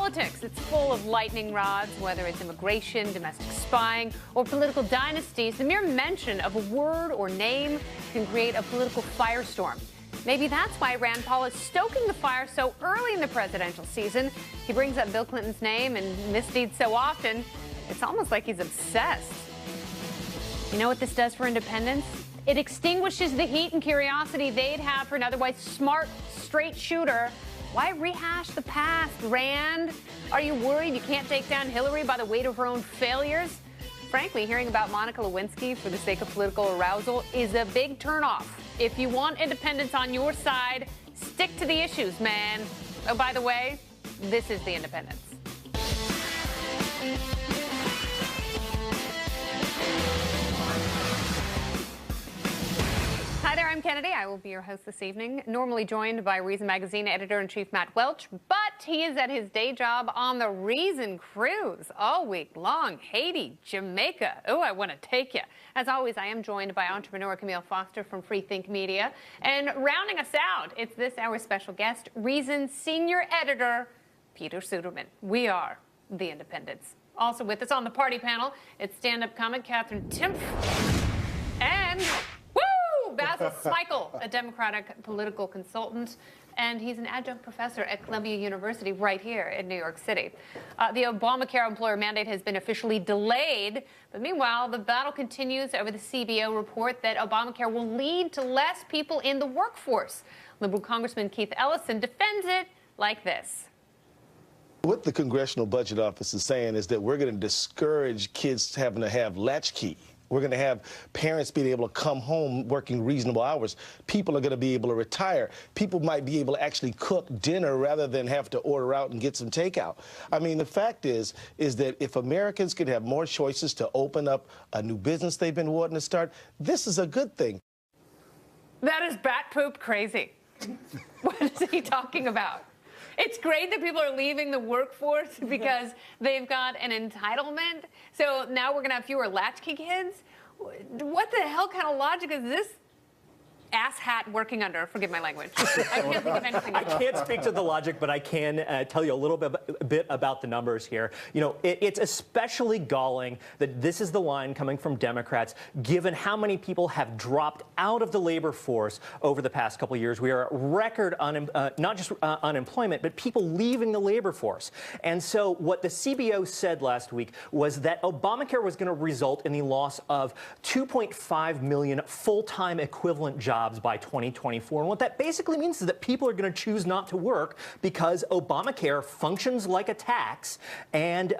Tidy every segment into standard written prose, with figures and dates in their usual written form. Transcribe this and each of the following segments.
politics. It's full of lightning rods, whether it's immigration, domestic spying, or political dynasties. The mere mention of a word or name can create a political firestorm. Maybe that's why Rand Paul is stoking the fire so early in the presidential season. He brings up Bill Clinton's name and misdeeds so often, it's almost like he's obsessed. You know what this does for independents? It extinguishes the heat and curiosity they'd have for an otherwise smart, straight shooter. Why rehash the past, Rand? Are you worried you can't take down Hillary by the weight of her own failures? Frankly, hearing about Monica Lewinsky for the sake of political arousal is a big turnoff. If you want independents on your side, stick to the issues, man. Oh, by the way, this is The Independents. Hi there, I'm Kennedy. I will be your host this evening, normally joined by Reason Magazine editor-in-chief Matt Welch, but he is at his day job on the Reason cruise all week long. Haiti, Jamaica. Oh, I want to take you. As always, I am joined by entrepreneur Kmele Foster from Free Think Media. And rounding us out, it's this hour's special guest, Reason senior editor Peter Suderman. We are The Independents. Also with us on the party panel, it's stand-up comic Katherine Timpf and Basil Smikle, a Democratic political consultant, and he's an adjunct professor at Columbia University right here in New York City. The Obamacare employer mandate has been officially delayed, but meanwhile, the battle continues over the CBO report that Obamacare will lead to less people in the workforce. Liberal Congressman Keith Ellison defends it like this. What the Congressional Budget Office is saying is that we're going to discourage kids having to have latchkey. We're going to have parents being able to come home working reasonable hours. People are going to be able to retire. People might be able to actually cook dinner rather than have to order out and get some takeout. I mean, the fact is that if Americans could have more choices to open up a new business they've been wanting to start, this is a good thing. That is bat poop crazy. What is he talking about? It's great that people are leaving the workforce because they've got an entitlement. So now we're going to have fewer latchkey kids? What the hell kind of logic is this asshat working under? Forgive my language. I can't think of anything. I can't speak to the logic, but I can tell you a little bit about the numbers here. You know, it's especially galling that this is the line coming from Democrats, given how many people have dropped out of the labor force over the past couple of years. We are at record, not just unemployment, but people leaving the labor force. And so what the CBO said last week was that Obamacare was going to result in the loss of 2.5 million full-time equivalent jobs by 2024. And what that basically means is that people are going to choose not to work because Obamacare functions like a tax, and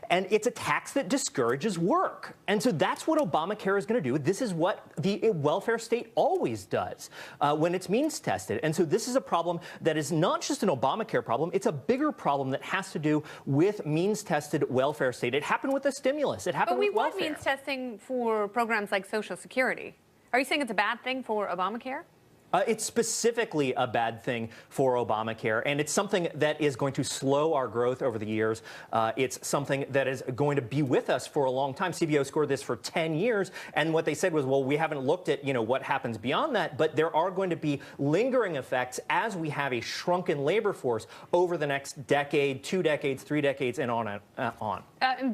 it's a tax that discourages work. And so that's what Obamacare is going to do. This is what the welfare state always does when it's means tested. And so this is a problem that is not just an Obamacare problem. It's a bigger problem that has to do with means tested welfare state. It happened with the stimulus. It happened with welfare. But we want means testing for programs like Social Security. Are you saying it's a bad thing for Obamacare? It's specifically a bad thing for Obamacare, and it's something that is going to slow our growth over the years. It's something that is going to be with us for a long time. CBO scored this for 10 years, and what they said was, well, we haven't looked at, what happens beyond that, but there are going to be lingering effects as we have a shrunken labor force over the next decade, 2 decades, 3 decades, and on and on.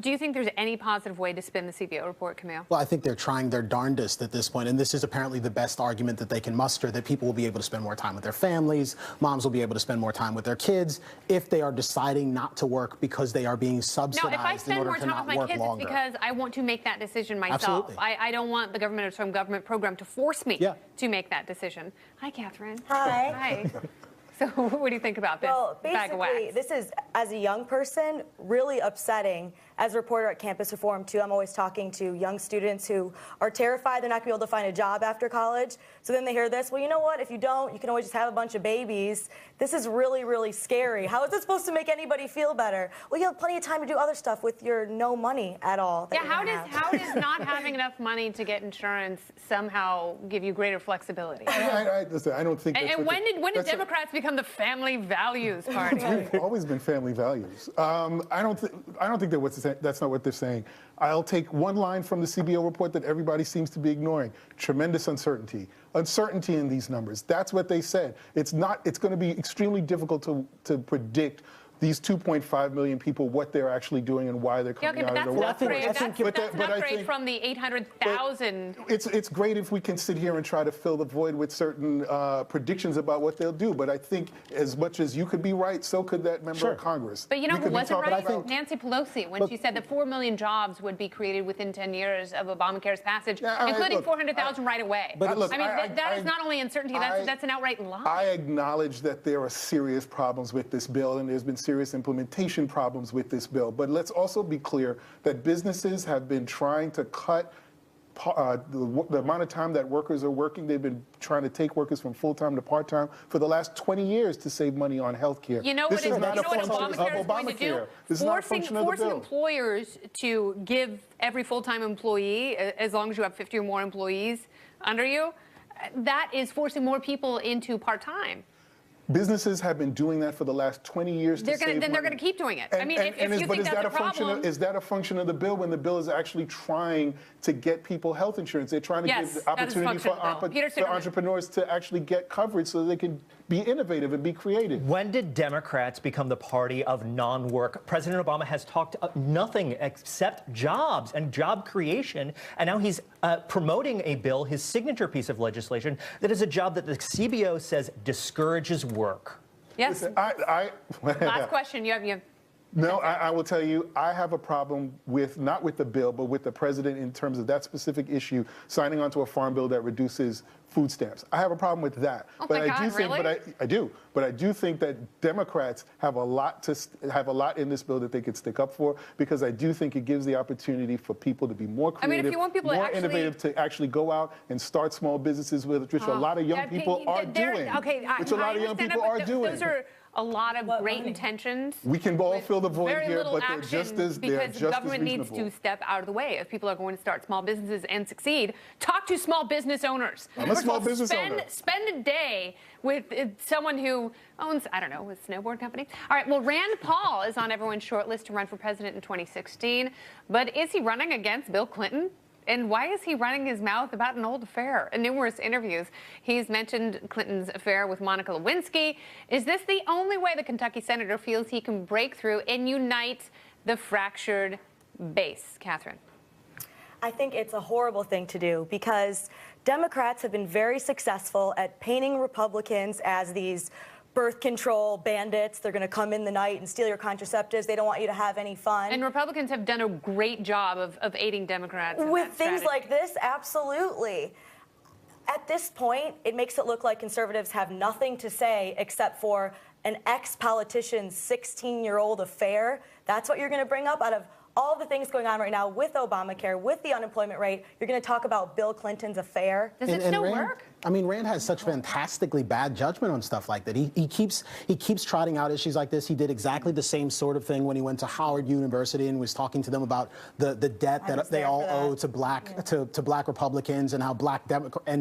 Do you think there's any positive way to spin the CBO report, Kmele? Well, I think they're trying their darndest at this point, and this is apparently the best argument that they can muster, that people will be able to spend more time with their families, moms will be able to spend more time with their kids if they are deciding not to work because they are being subsidized. No, if I spend more time with my kids, it's because I want to make that decision myself. Absolutely. I don't want the government or some government program to force me to make that decision. Hi, Katherine. Hi. Hi. So what do you think about this bag of wax? Basically, this is, as a young person, really upsetting. As a reporter at Campus Reform, too, I'm always talking to young students who are terrified they're not going to be able to find a job after college. So then they hear this, well, you know what? If you don't, you can always just have a bunch of babies. This is really, really scary. How is it supposed to make anybody feel better? Well, you have plenty of time to do other stuff with your no money at all. Yeah, how does not having enough money to get insurance somehow give you greater flexibility? Listen, I don't think. And when did Democrats become the family values party? It's always been family values. I don't think that's not what they're saying. I'll take one line from the CBO report that everybody seems to be ignoring: tremendous uncertainty. Uncertainty in these numbers. That's what they said. It's going to be extremely difficult to predict these 2.5 million people what they're actually doing and why they're coming out of the workforce. That's an upgrade from the 800,000. It's great if we can sit here and try to fill the void with certain predictions about what they'll do. But I think as much as you could be right, so could that member of Congress. But you know who wasn't right? Nancy Pelosi, when she said that 4 million jobs would be created within 10 years of Obamacare's passage, including 400,000 right away. But look, I mean, that is not only uncertainty, that's an outright lie. I acknowledge that there are serious problems with this bill, and there's been serious implementation problems with this bill. But let's also be clear that businesses have been trying to cut the amount of time that workers are working. They've been trying to take workers from full-time to part-time for the last 20 years to save money on health care. You know what Obamacare is going to do? This is not a function of the bill. Forcing employers to give every full-time employee, as long as you have 50 or more employees under you, that is forcing more people into part-time. Businesses have been doing that for the last 20 years they're going to keep doing it. I mean, if you think that's a problem. Is that a function of the bill when the bill is actually trying to get people health insurance? They're trying to give the opportunity for entrepreneurs to actually get coverage so they can be innovative and be creative. When did Democrats become the party of non-work? President Obama has talked nothing except jobs and job creation, and now he's promoting a bill, his signature piece of legislation, that is a job that the CBO says discourages work. Yes. Listen, Last question. You have. No, I will tell you, I have a problem with, not with the bill, but with the president in terms of that specific issue, signing onto a farm bill that reduces food stamps. I have a problem with that. Oh but my God, I do think, really? but I do think that Democrats have a lot in this bill that they could stick up for, because I do think it gives the opportunity for people to be more creative, if you want people more innovative, to actually go out and start small businesses, which a lot of young people are doing. Which a lot of young people are doing. Those are a lot of great intentions. We can all fill the void here, but they're just as because the government needs to step out of the way. If people are going to start small businesses and succeed, talk to small business owners. I'm a small business owner. Spend a day with someone who owns, I don't know, a snowboard company. All right, well, Rand Paul is on everyone's short list to run for president in 2016, but is he running against Bill Clinton? And why is he running his mouth about an old affair? In numerous interviews, he's mentioned Clinton's affair with Monica Lewinsky. Is this the only way the Kentucky senator feels he can break through and unite the fractured base? Katherine. I think it's a horrible thing to do, because Democrats have been very successful at painting Republicans as these birth control bandits. They're going to come in the night and steal your contraceptives. They don't want you to have any fun. And Republicans have done a great job of aiding Democrats with things like this. Absolutely. At this point, it makes it look like conservatives have nothing to say except for an ex-politician's 16-year-old affair. That's what you're going to bring up out of all the things going on right now with Obamacare, with the unemployment rate. You're going to talk about Bill Clinton's affair. Does it still work? I mean, Rand has such fantastically bad judgment on stuff like that. He keeps trotting out issues like this. He did exactly the same sort of thing when he went to Howard University and was talking to them about the debt that they all owe to black Republicans, and how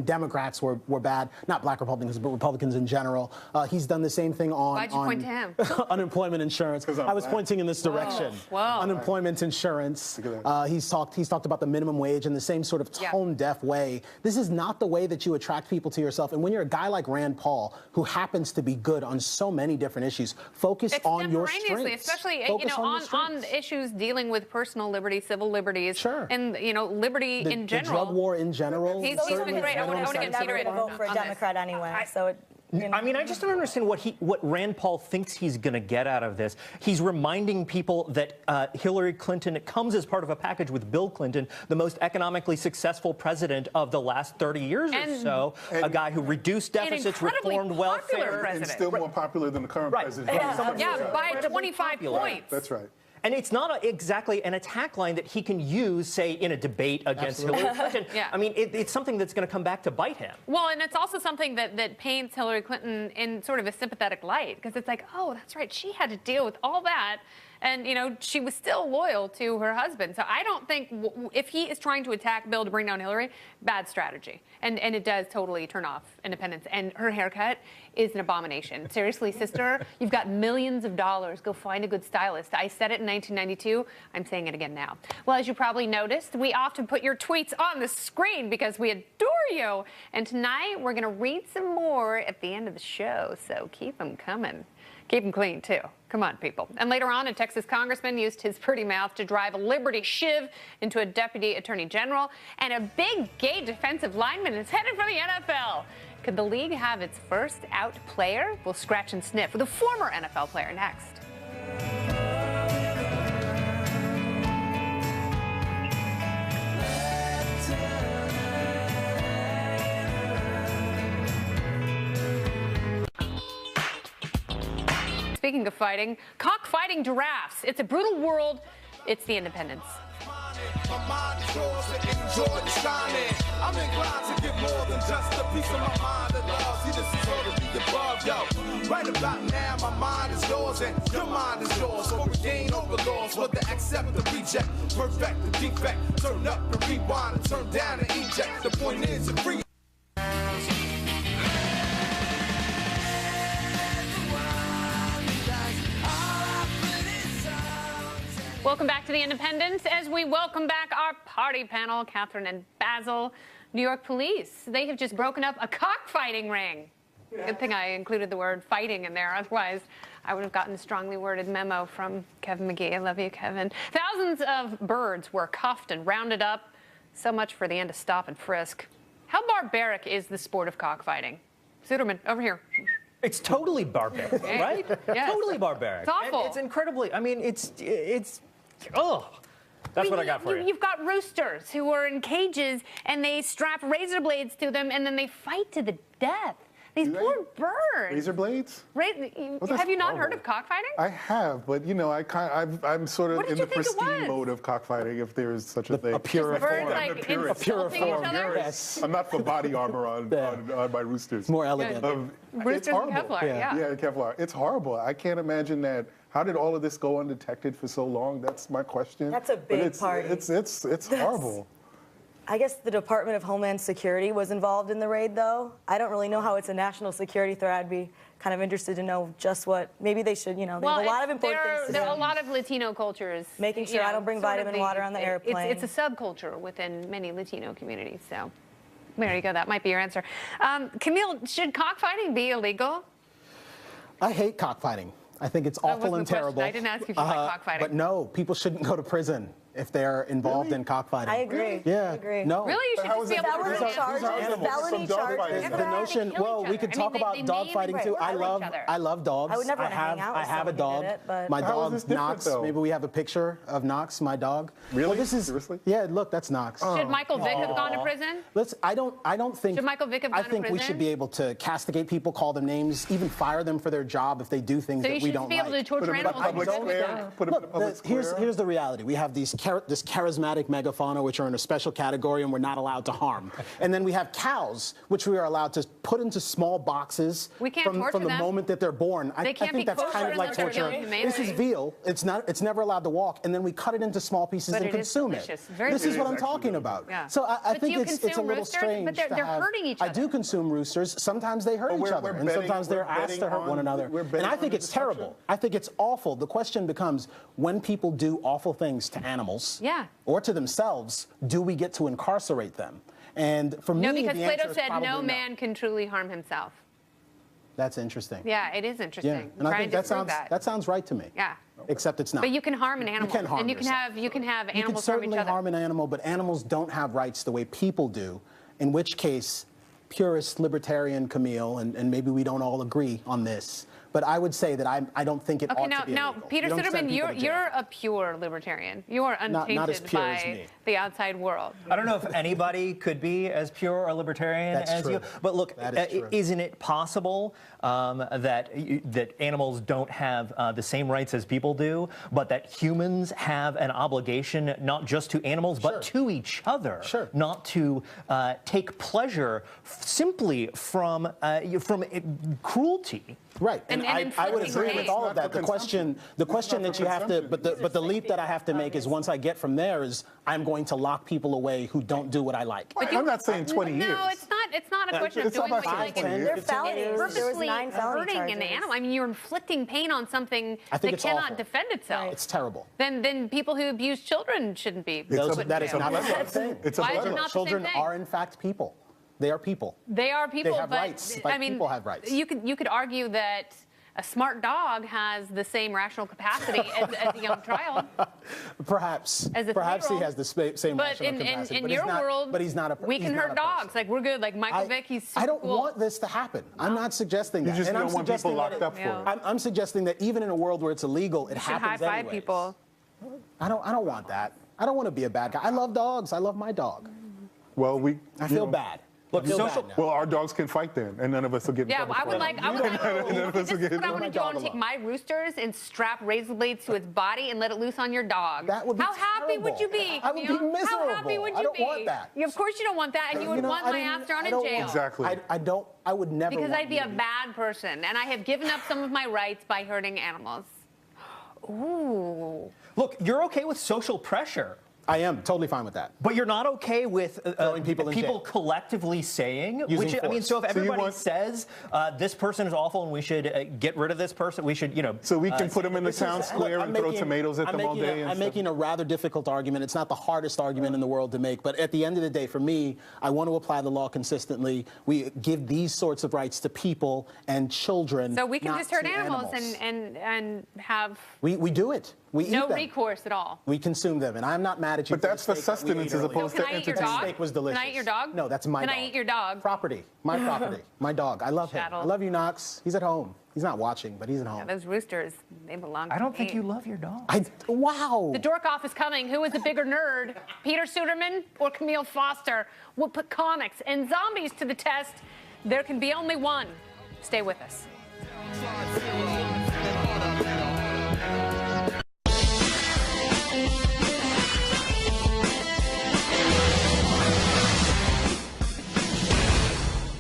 Democrats were bad. Not black Republicans, but Republicans in general. He's done the same thing on Why'd you point to him? Unemployment insurance. I was pointing in this direction. Whoa. Unemployment insurance. He's talked about the minimum wage in the same sort of tone-deaf way. This is not the way that you attract people to yourself. And when you're a guy like Rand Paul, who happens to be good on so many different issues, focus on your strengths. Especially on issues dealing with personal liberty, civil liberties, and liberty in general. The drug war in general. He's been great. I want to get Peter to vote for a Democrat anyway. So. I mean, I just don't understand what Rand Paul thinks he's going to get out of this. He's reminding people that Hillary Clinton comes as part of a package with Bill Clinton, the most economically successful president of the last 30 years or so, a guy who reduced deficits, reformed welfare. And still more popular than the current president. By 25 points. That's right. And it's not exactly an attack line that he can use, say, in a debate against Hillary Clinton. I mean, it's something that's going to come back to bite him. Well, and it's also something that paints Hillary Clinton in sort of a sympathetic light, because it's like, oh, that's right, she had to deal with all that. And, she was still loyal to her husband. So I don't think if he is trying to attack Bill to bring down Hillary, bad strategy. And it does totally turn off independence. And her haircut is an abomination. Seriously, sister, you've got millions of dollars. Go find a good stylist. I said it in 1992. I'm saying it again now. Well, as you probably noticed, we often put your tweets on the screen because we adore you. And tonight, we're going to read some more at the end of the show. So keep them coming. Keep them clean, too. Come on, people. And later on, a Texas congressman used his pretty mouth to drive a Liberty shiv into a deputy attorney general. And a big gay defensive lineman is headed for the NFL. Could the league have its first out player? We'll scratch and sniff with a former NFL player next. Speaking of fighting, cockfighting giraffes. It's a brutal world. It's the Independence. My mind is yours to enjoy the shining. I'm inclined to give more than just a piece of my mind and love. See, this is all to be above, yo. Right about now, my mind is yours and your mind is yours. For we gain over laws, for the accept, the reject, perfect, the defect. Turn up the rewind and turn down the eject. The point is, you're free. Welcome back to the Independence as we welcome back our party panel, Katherine and Basil. New York police, they have just broken up a cockfighting ring. Good thing I included the word fighting in there, otherwise I would have gotten a strongly worded memo from Kevin McGee. I love you, Kevin. Thousands of birds were cuffed and rounded up. So much for the end of stop and frisk. How barbaric is the sport of cockfighting? Suderman, over here. It's totally barbaric, right? Yes. Totally barbaric. It's awful. And it's incredibly, I mean, oh, that's what I got for you. You've got roosters who are in cages and they strap razor blades to them and then they fight to the death. These poor birds. Razor blades? Have you not heard of cockfighting? I have, but you know, I'm sort of in the pristine mode of cockfighting, if there is such a thing. A purer form. Like insulting each other? Yes. I'm not for body armor on my roosters. More elegant. Roosters and Kevlar, yeah. Yeah, Kevlar. It's horrible. I can't imagine that. How did all of this go undetected for so long? That's my question. That's a big party. It's horrible. I guess the Department of Homeland Security was involved in the raid, though. I don't really know how it's a national security threat. I'd be kind of interested to know just what, maybe they should, you know, they have a lot of important things to do. There are a lot of Latino cultures. Making sure I don't bring vitamin water on the airplane. It's a subculture within many Latino communities, so there you go. That might be your answer. Kmele, should cockfighting be illegal? I hate cockfighting. I think it's awful and terrible. I didn't ask you if you like cockfighting. But no, people shouldn't go to prison if they're involved in cockfighting. I agree. Yeah. I agree. No. Really? You should just be able to felony charges. Felony charges. The notion, well, we could talk about dog fighting too. I love dogs. I would never want to hang out with I have a dog. My dog, Knox. Maybe we have a picture of Knox, my dog. Really? Well, this is, seriously? Yeah, look, that's Knox. Should Michael Vick have gone to prison? I don't think. Should Michael Vick have gone to prison? I think we should be able to castigate people, call them names, even fire them for their job if they do things that we don't like. So you should be able to torture animals. Put them in a public square. Here's the reality. We have this charismatic megafauna, which are in a special category and we're not allowed to harm. And then we have cows, which we are allowed to put into small boxes from the moment that they're born. I think that's kind of like torture. This is veal. It's never allowed to walk. And then we cut it into small pieces and consume it. This is what I'm talking about. So I think it's a little strange. But they're hurting each other. I do consume roosters. Sometimes they hurt each other. And sometimes they're asked to hurt one another. And I think it's terrible. I think it's awful. The question becomes, when people do awful things to animals or to themselves, do we get to incarcerate them? And for me, no, because the answer Plato is said probably no man can truly harm himself. That's interesting. Yeah, it is interesting. Yeah, and I think that sounds right to me. Yeah. Except it's not. But you can harm an animal. You can harm and you can have animals harm each other. You can certainly harm an animal, but animals don't have rights the way people do, in which case, purist libertarian Kmele, and maybe we don't all agree on this, but I would say that I don't think it ought to be now, illegal. Peter Suderman, you're a pure libertarian. You are untainted by the outside world. I don't know if anybody could be as pure or libertarian as you. But look, isn't it possible that animals don't have the same rights as people do, but that humans have an obligation not just to animals, but to each other, not to take pleasure simply from cruelty? Right, and I would agree with all of that. The question that you have to, but the leap that I have to make is once I get from there is I'm going to lock people away who don't do what I like. I'm not saying 20 years. No, it's not a question of doing what you like. They're felonies. Purposely hurting an animal. I mean, you're inflicting pain on something that cannot defend itself. It's terrible. Then people who abuse children shouldn't be. That is not the same thing. Why is it not the same Children thing? are in fact people. They are people. They are people, they have but rights, like I mean, people have rights. You could argue that a smart dog has the same rational capacity as a young child. Perhaps. As a Perhaps he 3-year-old. has the same But rational capacity. in your world, but he's not a we can hurt dogs. Like, we're good. Like, Michael Vick, he's super I don't cool. want this to happen. I'm not suggesting that. You just And I'm don't want people suggesting locked that up for it. I'm suggesting that even in a world where it's illegal, it You should happens high-five anyways. people. I don't want that. I don't want to be a bad guy. I love dogs. I love my dog. Well, I feel bad. Look, I feel social- bad now. Well, our dogs can fight then, and none of us will get in Yeah, trouble I for would it. like, None of us will this get is what I in want to trouble. do. I want to take my roosters and strap razor blades to its body and let it loose on your dog. That would be How happy would you terrible. be? I would be Camille? How miserable. happy would you I don't be? want that. Yeah, of course you don't want that, and you would want my ass thrown in jail. Exactly. I would never Because want I'd be you a to bad person, and I have given up some of my rights by hurting animals. Ooh. Look, you're okay with social pressure. I am totally fine with that. But you're not okay with Throwing people in jail. collectively saying, Using which I mean, force. so if So you everybody want- says this person is awful and we should get rid of this person, we should, So we can put them in the town square Look, and throw tomatoes at them all day. I'm making a rather difficult argument. It's not the hardest argument in the world to make, but at the end of the day, for me, I want to apply the law consistently. We give these sorts of rights to people and children. So we can not just hurt to animals and have We do it. We eat no them. recourse at all. We consume them, and I'm not mad at you. But that's for the steak that we sustenance ate as earlier. opposed Can to I eat your entertainment. dog? Steak was delicious. Can I eat your dog? No, that's my Can dog. I eat your dog? Property. My property. My dog. I love him. Chattel. I love you, Knox. He's at home. He's not watching, but he's at home. Those roosters, they belong to I don't think me. you love your dog. Wow. The dork off is coming. Who is a bigger nerd, Peter Suderman or Kmele Foster? We'll put comics and zombies to the test. There can be only one. Stay with us.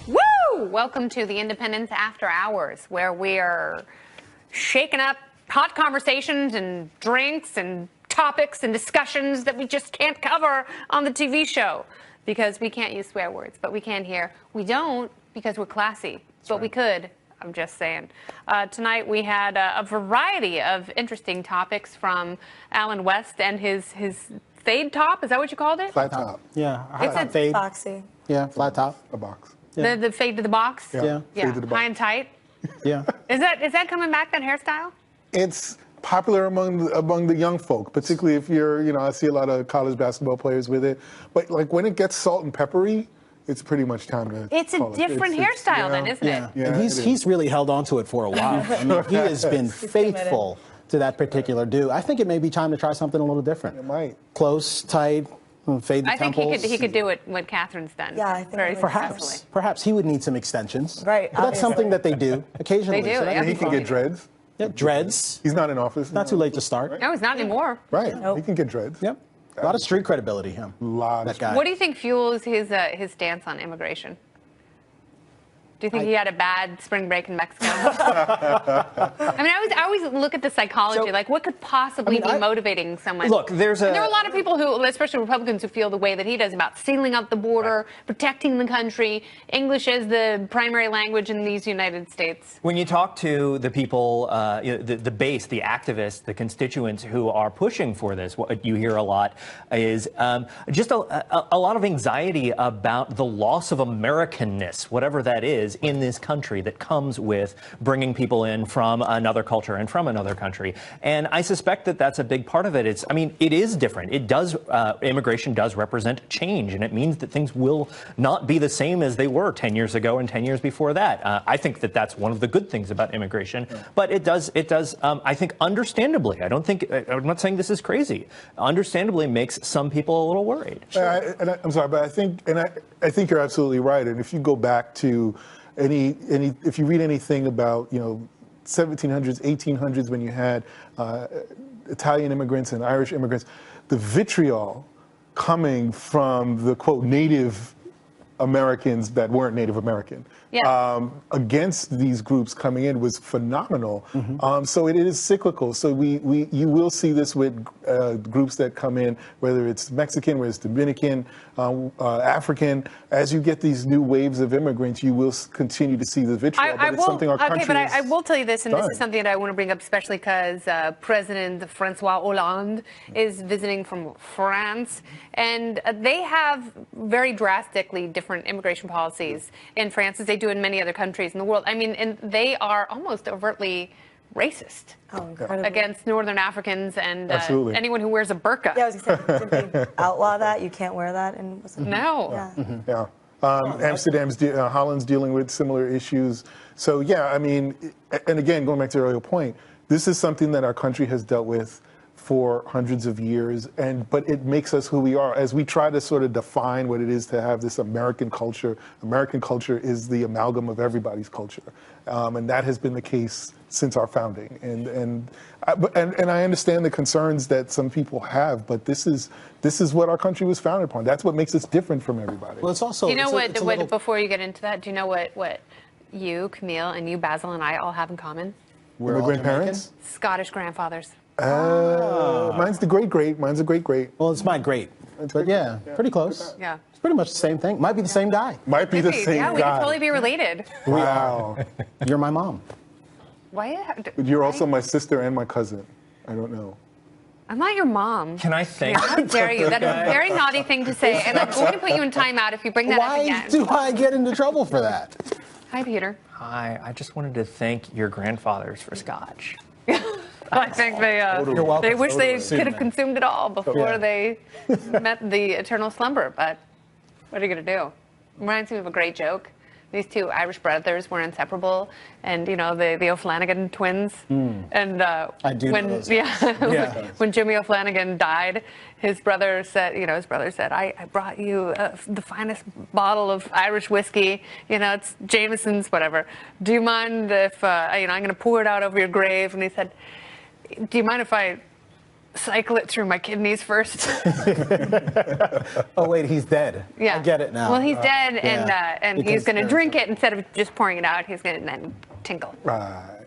Woo! Welcome to the Independence After Hours, where we are shaking up hot conversations and drinks and topics and discussions that we just can't cover on the TV show because we can't use swear words, but we can here. We don't because we're classy, but we could. I'm just saying. Tonight we had a variety of interesting topics from Alan West and his fade top. Is that what you called it? Flat top. Yeah. It's a fade. Boxy. Yeah, flat top. A box. Yeah. The fade to the box. Yeah. Fade to the box. High and tight. Yeah. Is that coming back? That hairstyle? It's popular among the young folk, particularly if you're, I see a lot of college basketball players with it. But like when it gets salt and peppery, it's pretty much time to. It's a call it. different hairstyle then, isn't Yeah. it? Yeah, And it he's really held on to it for a while. I mean, he has been faithful to that particular do. I think it may be time to try something a little different. It might. Close, tight, fade the I think temples. he could do what Catherine's done. Yeah, I think very it would. successfully. Perhaps he would need some extensions. Right, But that's something that they do occasionally. They do, So that'd yeah. be He can fun. get dreads. Yeah, dreads. He's not in office. Not too late to start. No, it's not anymore. Right. He can get dreads. Yep. A lot of street credibility, him. Lot That of guy. What do you think fuels his stance on immigration? Do you think he had a bad spring break in Mexico? I mean, I always look at the psychology, So- like what could possibly be motivating someone? Look, there's And there are a lot of people who, especially Republicans, who feel the way that he does about sealing up the border, protecting the country, English as the primary language in these United States. When you talk to the people, the base, the activists, the constituents who are pushing for this, what you hear a lot is just a lot of anxiety about the loss of Americanness, whatever that is, in this country that comes with bringing people in from another culture and from another country. And I suspect that that's a big part of it. It is different. It does, immigration does represent change, and it means that things will not be the same as they were 10 years ago and 10 years before that. I think that that's one of the good things about immigration, but it does, I think, understandably, I'm not saying this is crazy, understandably makes some people a little worried. I'm sorry, but I think you're absolutely right. And if you go back to if you read anything about 1700s, 1800s, when you had Italian immigrants and Irish immigrants, the vitriol coming from the quote native Americans that weren't Native American against these groups coming in was phenomenal. So it is cyclical. So you will see this with groups that come in, whether it's Mexican, whether it's Dominican, African. As you get these new waves of immigrants, you will continue to see the vitriol. But it's something our country I will tell you this, and this done. is something that I want to bring up, especially because President Francois Hollande is visiting from France, and they have very drastically different different immigration policies in France as they do in many other countries in the world. I mean, and they are almost overtly racist against Northern Africans and anyone who wears a burqa. Yeah, I was going to say, did they outlaw that? You can't wear that? No. Yeah. Yeah. Holland's dealing with similar issues. So, yeah, I mean, and again, going back to the earlier point, this is something that our country has dealt with for hundreds of years, but it makes us who we are. As we try to sort of define what it is to have this American culture is the amalgam of everybody's culture. And that has been the case since our founding. And I understand the concerns that some people have, but this is what our country was founded upon. That's what makes us different from everybody. Well, it's also. Do you know before you get into that, do you know what you, Kmele, and you, Basil, and I all have in common? We're the grandparents? Scottish grandfathers. Mine's the great-great. Mine's a great-great. Well, it's my great. But yeah, pretty close. Yeah. It's pretty much the same thing. Might be the same guy. Might be the same guy. Yeah, we could totally be related. Wow. You're my mom. Why? You're also my sister and my cousin. I don't know. I'm not your mom. Can I thank How dare you? That is a very naughty thing to say, and I'm going to put you in timeout if you bring that up again. Why do I get into trouble for that? Hi, Peter. Hi, I just wanted to thank your grandfathers for scotch. I think they wish they could have consumed it all before they met the eternal slumber, but what are you going to do? Reminds me of a great joke. These two Irish brothers were inseparable, and the O'Flanagan twins. And I do know those. When Jimmy O'Flanagan died, his brother said, I brought you the finest bottle of Irish whiskey. It's Jameson's, whatever. Do you mind if I'm going to pour it out over your grave? And he said, do you mind if I cycle it through my kidneys first? Oh, wait, he's dead. Yeah. I get it now. Well, he's dead, and he's going to drink it instead of just pouring it out. He's going to then tinkle. Right.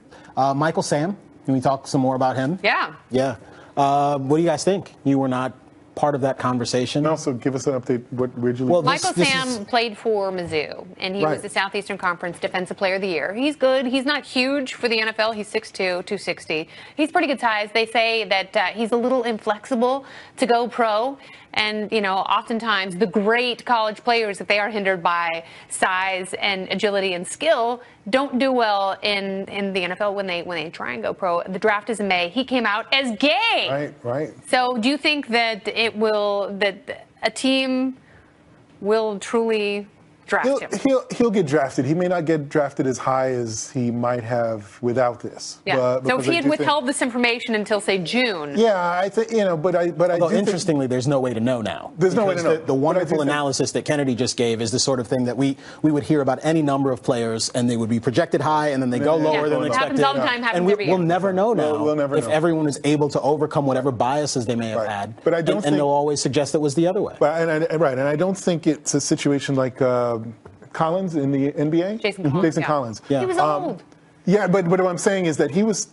Michael Sam, can we talk some more about him? Yeah. Yeah. What do you guys think? You were not part of that conversation. And also give us an update. Where'd you leave? Well, Michael Sam played for Mizzou, and he was the Southeastern Conference Defensive Player of the Year. He's good. He's not huge for the NFL. He's 6'2", 260. He's pretty good size. They say that he's a little inflexible to go pro. And, oftentimes the great college players, if they are hindered by size and agility and skill, don't do well in the NFL when they try and go pro. The draft is in May. He came out as gay. Right. So do you think that that a team will truly draft him? He'll get drafted. He may not get drafted as high as he might have without this. Yeah. So if he had withheld this information until, say, June. Yeah, I think, but I Although, interestingly, there's no way to know now. There's no way to know. The wonderful analysis that Kennedy just gave is the sort of thing that we would hear about any number of players, and they would be projected high, and then they go lower than expected. Happens all the time. And we'll never know now we'll never if know. everyone is able to overcome whatever biases they may have had. But I don't think, and they'll always suggest it was the other way. And I don't think it's a situation like Collins in the NBA. Jason Collins. Yeah. He was old. Yeah, but what I'm saying is that he was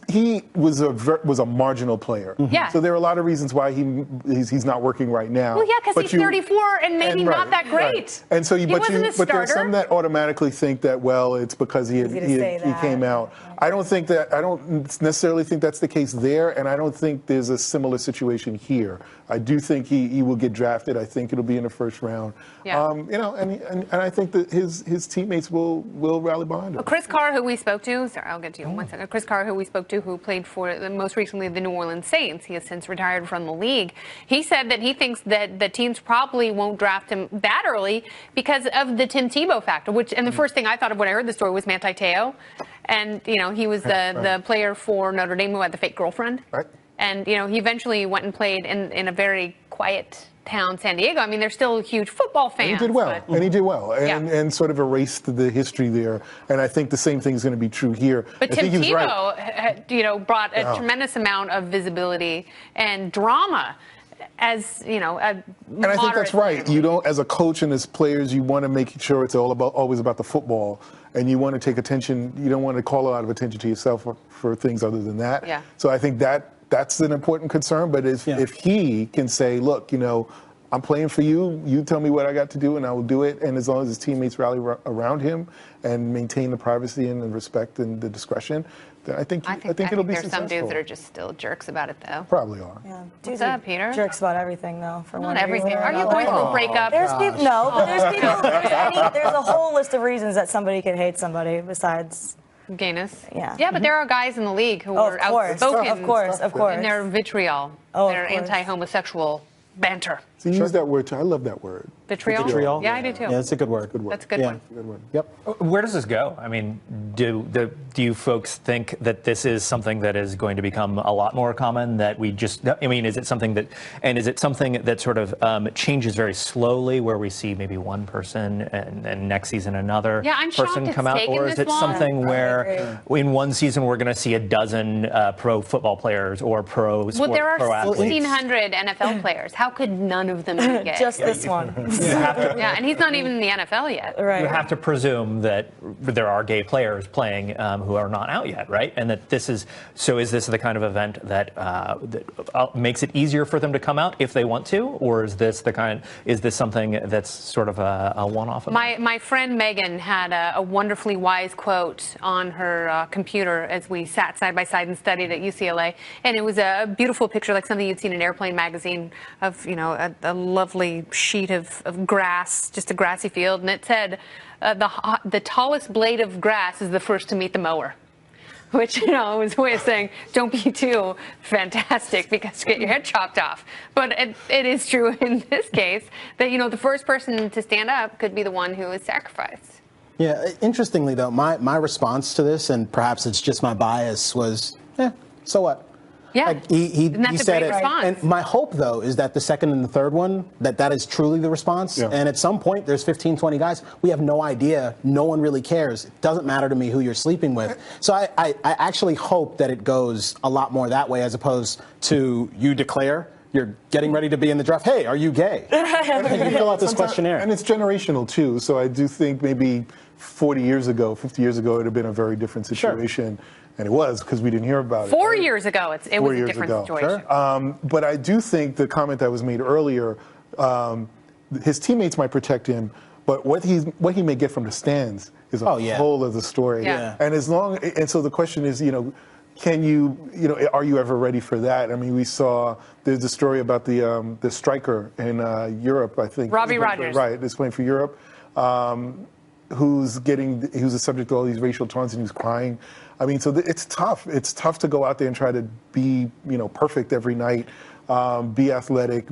a marginal player. Yeah. So there are a lot of reasons why he's not working right now. Well, yeah, because he's 34 and maybe not that great. Right. And so, but there's some that automatically think that it's because he came out. I don't necessarily think that's the case there, and I don't think there's a similar situation here. I do think he will get drafted. I think it'll be in the first round. Yeah. And I think that his teammates will rally behind him. Chris Carr, who we spoke to, I'll get to you in 1 second. Chris Carr, who we spoke to, who played for most recently the New Orleans Saints. He has since retired from the league. He said that he thinks that the teams probably won't draft him that early because of the Tim Tebow factor. And the first thing I thought of when I heard the story was Manti Te'o, and he was the player for Notre Dame who had the fake girlfriend. Right. And he eventually went and played in a very quiet town, San Diego. I mean, they're still huge football fans. And he did well. And sort of erased the history there. And I think the same thing is going to be true here. But Tim Tebow, brought a tremendous amount of visibility and drama. As and I think that's right. You don't, as a coach and as players, you want to make sure it's always about the football, and you want to take attention. You don't want to call a lot of attention to yourself for things other than that. Yeah. So I think that's an important concern. But if he can say, look, I'm playing for you. You tell me what I got to do, and I will do it. And as long as his teammates rally around him and maintain the privacy and the respect and the discretion, then I think it'll be there's successful. some dudes that are just still jerks about it, though. Probably are. Yeah. What's up, Peter? Jerks about everything, though. For Not one everything. reason or Are you another. going through a breakup? There's people. No, but there's people. There's a whole list of reasons that somebody could hate somebody besides. Gayness. Yeah. Yeah, but there are guys in the league who Oh, are of course. outspoken. Of course. Of course. In their vitriol, Oh, of their course. anti-homosexual banter. So you use that word too. I love that word. Vitriol? Vitriol? Yeah, I do too. Yeah, that's a good word. That's a good Yeah. one. Good word. Yep. Where does this go? I mean, do you folks think that this is something that is going to become a lot more common? That we just, I mean, is it something that sort of changes very slowly, where we see maybe one person and next season another Yeah, I'm shocked person it's come out, taken or is this it long. something where in one season we're going to see a dozen pro football players or pro Well, there are pro athletes? 1,600 NFL players. How could none of them be gay? Just this one. Yeah, and he's not even in the NFL yet. Right. You have to presume that there are gay players playing who are not out yet, right? And that this is so. Is this the kind of event that makes it easier for them to come out if they want to, or is this something that's sort of a one-off event? My friend Megan had a wonderfully wise quote on her computer as we sat side by side and studied at UCLA, and it was a beautiful picture, like something you'd seen in Airplane magazine, of a lovely sheet of grass, just a grassy field, and it said, the tallest blade of grass is the first to meet the mower. Which, was a way of saying, don't be too fantastic because you get your head chopped off. But it is true in this case that, the first person to stand up could be the one who is sacrificed. Yeah, interestingly, though, my response to this, and perhaps it's just my bias, was, so what? Yeah, Like he that's a said great it. response. And my hope, though, is that the second and the third one, that is truly the response. Yeah. And at some point, there's 15, 20 guys. We have no idea. No one really cares. It doesn't matter to me who you're sleeping with. So I actually hope that it goes a lot more that way, as opposed to you declare you're getting ready to be in the draft. Hey, are you gay? And you fill out this questionnaire. And it's generational, too. So I do think maybe 40 years ago, 50 years ago, it would have been a very different situation. Sure. And it was, because we didn't hear about it. 4 years ago, it was a different situation. Sure. But I do think the comment that was made earlier, his teammates might protect him, but what he may get from the stands is a whole other story. Yeah. And so the question is, can you, are you ever ready for that? I mean, we saw there's a story about the striker in Europe, I think. Robbie Rogers. Right, is playing for Europe. Who's the subject of all these racial taunts, and he was crying. I mean, so it's tough. It's tough to go out there and try to be, perfect every night, be athletic,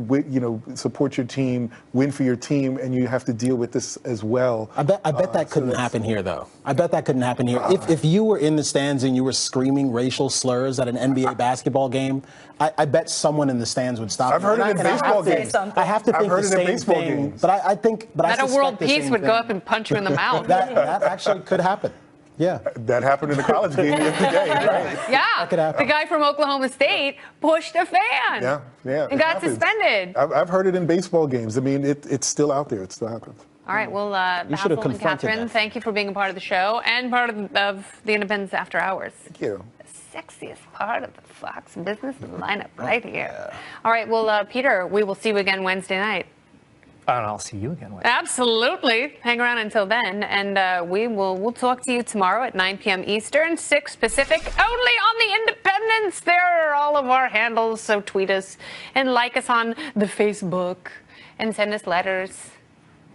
support your team, win for your team, and you have to deal with this as well. I bet that couldn't happen here, though. I bet that couldn't happen here. If you were in the stands and you were screaming racial slurs at an NBA basketball game, I bet someone in the stands would stop. I've heard it in baseball games. I have to think the same thing. But I think, but I That a suspect world the peace same would thing. go up and punch you in the mouth. That actually could happen. Yeah. That happened in a college game the other day, right? Yeah, could happen. the guy from Oklahoma State pushed a fan. Yeah. And it got happens. suspended. I've heard it in baseball games. I mean, it's still out there. It still happens. All right, well, You should have Basil and confronted Katherine, that. thank you for being a part of the show and part of the Independence After Hours. Thank you. The sexiest part of the Fox business lineup right here. All right, well, Peter, we will see you again Wednesday night. And I'll see you again. Absolutely. Hang around until then, and we'll talk to you tomorrow at 9 p.m. Eastern, 6 Pacific, only on the Independence. There are all of our handles, so tweet us and like us on the Facebook and send us letters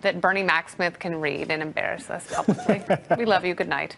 that Bernie Macsmith can read and embarrass us publicly. We love you. Good night.